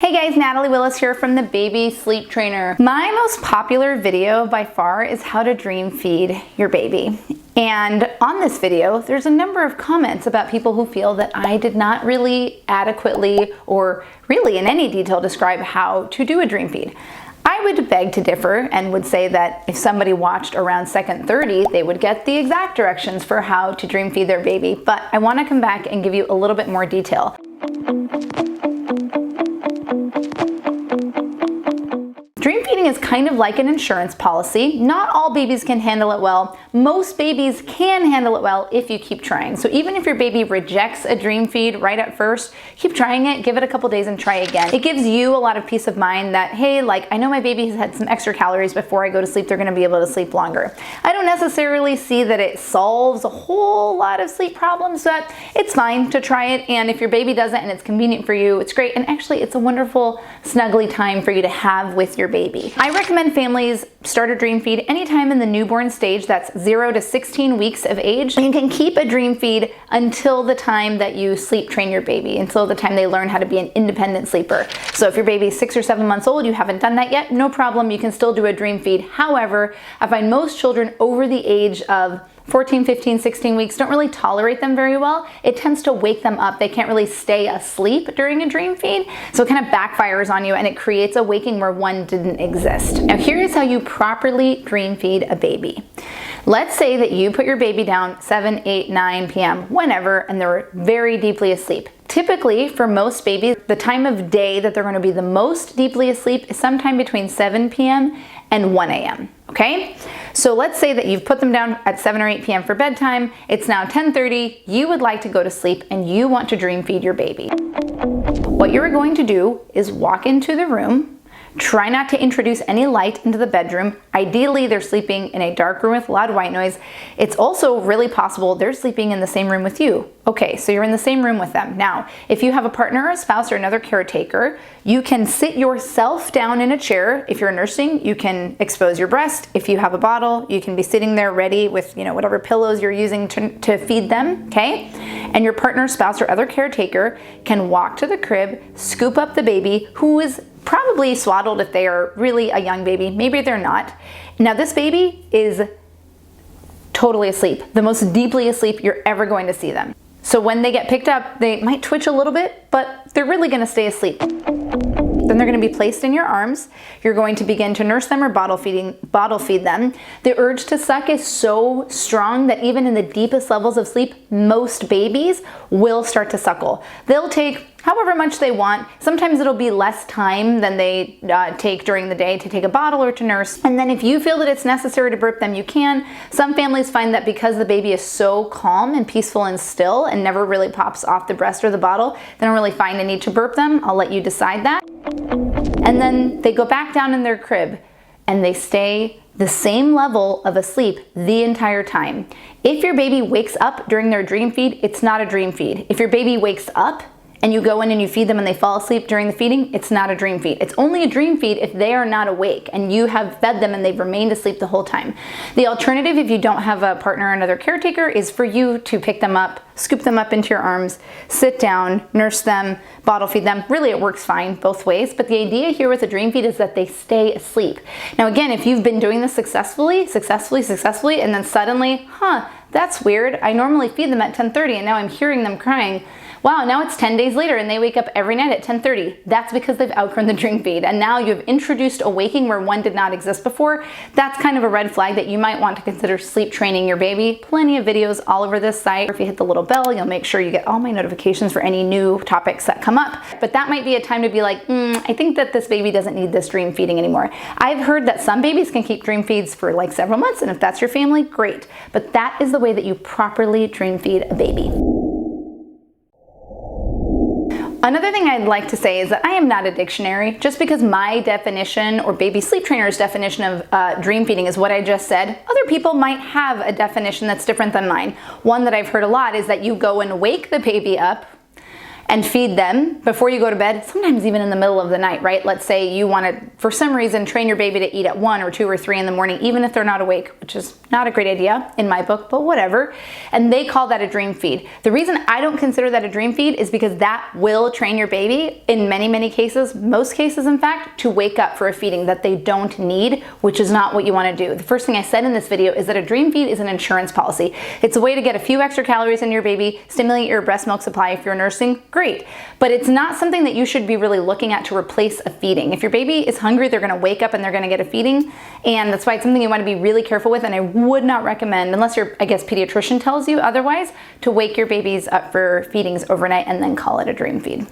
Hey guys, Natalie Willis here from the Baby Sleep Trainer. My most popular video by far is how to dream feed your baby. And on this video, there's a number of comments about people who feel that I did not really adequately or really in any detail describe how to do a dream feed. I would beg to differ and would say that if somebody watched around second 30, they would get the exact directions for how to dream feed their baby. But I want to come back and give you a little bit more detail. Dream feeding is kind of like an insurance policy. Not all babies can handle it well. Most babies can handle it well if you keep trying. So even if your baby rejects a dream feed right at first, keep trying it, give it a couple days and try again. It gives you a lot of peace of mind that, hey, like I know my baby has had some extra calories before I go to sleep, they're gonna be able to sleep longer. I don't necessarily see that it solves a whole lot of sleep problems, but it's fine to try it. And if your baby does it and it's convenient for you, it's great. And actually it's a wonderful snuggly time for you to have with your baby. I recommend families start a dream feed anytime in the newborn stage, that's 0 to 16 weeks of age. And you can keep a dream feed until the time that you sleep train your baby, until the time they learn how to be an independent sleeper. So if your baby is 6 or 7 months old, you haven't done that yet, no problem, you can still do a dream feed. However, I find most children over the age of 14, 15, 16 weeks don't really tolerate them very well. It tends to wake them up. They can't really stay asleep during a dream feed. So it kind of backfires on you and it creates a waking where one didn't exist. Now here is how you properly dream feed a baby. Let's say that you put your baby down 7, 8, 9 p.m., whenever, and they're very deeply asleep. Typically, for most babies, the time of day that they're going to be the most deeply asleep is sometime between 7 p.m. and 1 a.m. Okay? So let's say that you've put them down at 7 or 8 p.m. for bedtime. It's now 10:30. You would like to go to sleep and you want to dream feed your baby. What you're going to do is walk into the room. Try not to introduce any light into the bedroom. Ideally, they're sleeping in a dark room with loud white noise. It's also really possible they're sleeping in the same room with you. Okay, so you're in the same room with them. Now, if you have a partner or a spouse or another caretaker, you can sit yourself down in a chair. If you're nursing, you can expose your breast. If you have a bottle, you can be sitting there ready with, whatever pillows you're using to feed them, okay? And your partner, spouse, or other caretaker can walk to the crib, scoop up the baby who is probably swaddled if they are really a young baby. Maybe they're not. Now this baby is totally asleep, the most deeply asleep you're ever going to see them. So when they get picked up, they might twitch a little bit, but they're really gonna stay asleep. Then they're going to be placed in your arms. You're going to begin to nurse them or bottle feed them. The urge to suck is so strong that even in the deepest levels of sleep, most babies will start to suckle. They'll take however much they want. Sometimes it'll be less time than they take during the day to take a bottle or to nurse. And then if you feel that it's necessary to burp them, you can. Some families find that because the baby is so calm and peaceful and still and never really pops off the breast or the bottle, they don't really find a need to burp them. I'll let you decide that. And then they go back down in their crib and they stay the same level of asleep the entire time. If your baby wakes up during their dream feed, it's not a dream feed. If your baby wakes up and you go in and you feed them and they fall asleep during the feeding, it's not a dream feed. It's only a dream feed if they are not awake and you have fed them and they've remained asleep the whole time. The alternative, if you don't have a partner or another caretaker, is for you to pick them up, scoop them up into your arms, sit down, nurse them, bottle feed them. Really, it works fine both ways, but the idea here with a dream feed is that they stay asleep. Now again, if you've been doing this successfully, and then suddenly, that's weird. I normally feed them at 10:30 and now I'm hearing them crying. Wow, now it's 10 days later and they wake up every night at 10:30. That's because they've outgrown the dream feed. And now you've introduced a waking where one did not exist before. That's kind of a red flag that you might want to consider sleep training your baby. Plenty of videos all over this site. If you hit the little bell, you'll make sure you get all my notifications for any new topics that come up. But that might be a time to be like, I think that this baby doesn't need this dream feeding anymore. I've heard that some babies can keep dream feeds for like several months, and if that's your family, great. But that is the way that you properly dream feed a baby. Another thing I'd like to say is that I am not a dictionary. Just because my definition or baby sleep trainer's definition of dream feeding is what I just said, other people might have a definition that's different than mine. One that I've heard a lot is that you go and wake the baby up and feed them before you go to bed, sometimes even in the middle of the night, right? Let's say you want to, for some reason, train your baby to eat at 1 or 2 or 3 in the morning, even if they're not awake, which is not a great idea in my book, but whatever. And they call that a dream feed. The reason I don't consider that a dream feed is because that will train your baby in many, many cases, most cases in fact, to wake up for a feeding that they don't need, which is not what you want to do. The first thing I said in this video is that a dream feed is an insurance policy. It's a way to get a few extra calories in your baby, stimulate your breast milk supply if you're nursing, great. But it's not something that you should be really looking at to replace a feeding. If your baby is hungry, they're going to wake up and they're going to get a feeding, and that's why it's something you want to be really careful with, and I would not recommend, unless your, I guess, pediatrician tells you otherwise, to wake your babies up for feedings overnight and then call it a dream feed.